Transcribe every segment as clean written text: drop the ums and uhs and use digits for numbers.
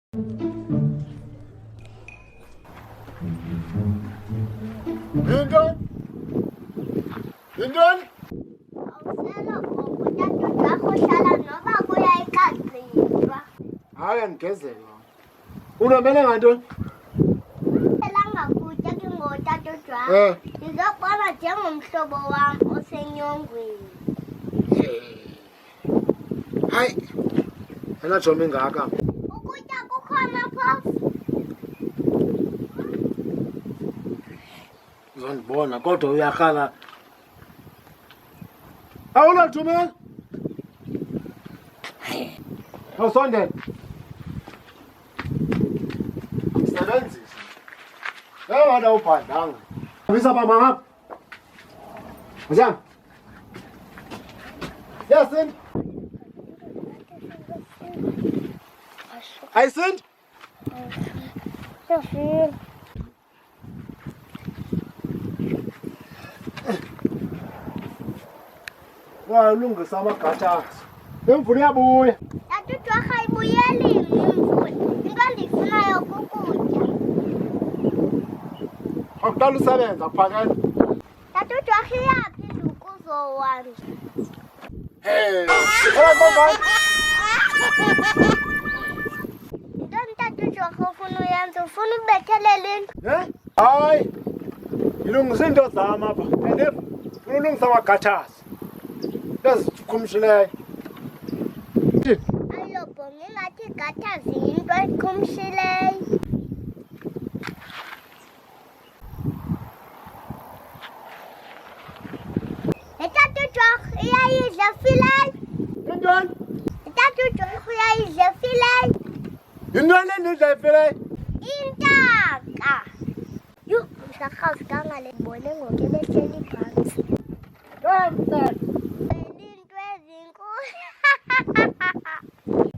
Izinto. Izinto. Awusela ngoku tato hlala noba kuya ekagqirha. Hayi ngigezela. Unomele ngantoni? Elangakutya ke ngotato jwakho. Ndizobona njengomhlobo wam osenyongweni. Hayi. Elajomi ngaka. Ukutya kukhona phofu. Uzondibona kodwa uyakhala. Awulathumela? Awusondela. Sebenzisa. Wada ubhadlanga. Bisa mama ngapha. Mzangu. Yasin. Ayisin? Yasin. Walungisa amagata. Imvula iyabuya. Tato jwakho ayibuyeli imvula. Into endiyifunayo kukutya. Akuqala usebenza phakela. Tato jwakho iyaphi indukuzo wami? Ntoni tato jwakho ufuna uyenza? Ufuna ubethelela into? Hayi. Ilungisa into zami apha. And ufuna ulungisa amagathasi. Ezikhumshileyo. Ayobhonga ingathi igathazi yinto eqhumshileyo. Tato jwakho iyayidla fileyo. Intoni? Tato jwakho iyayidla fileyo. Intoni endidla ifileyo? Intaka. Yho, mhlakazi kangale ndibone ngoku ebehleli phantsi. Belinto ezinkulu.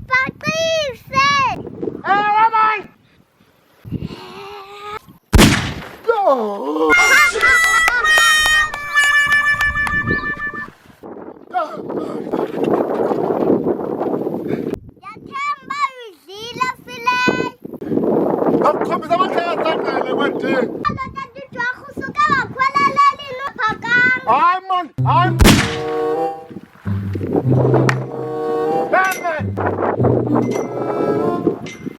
Baqise! Mama! Yathemba udlile fileyo. Akukhombisa amahlaya saqele kwendini. Tato jwakho usuke wakhwelelela inophakanga. Hayi man, hayi.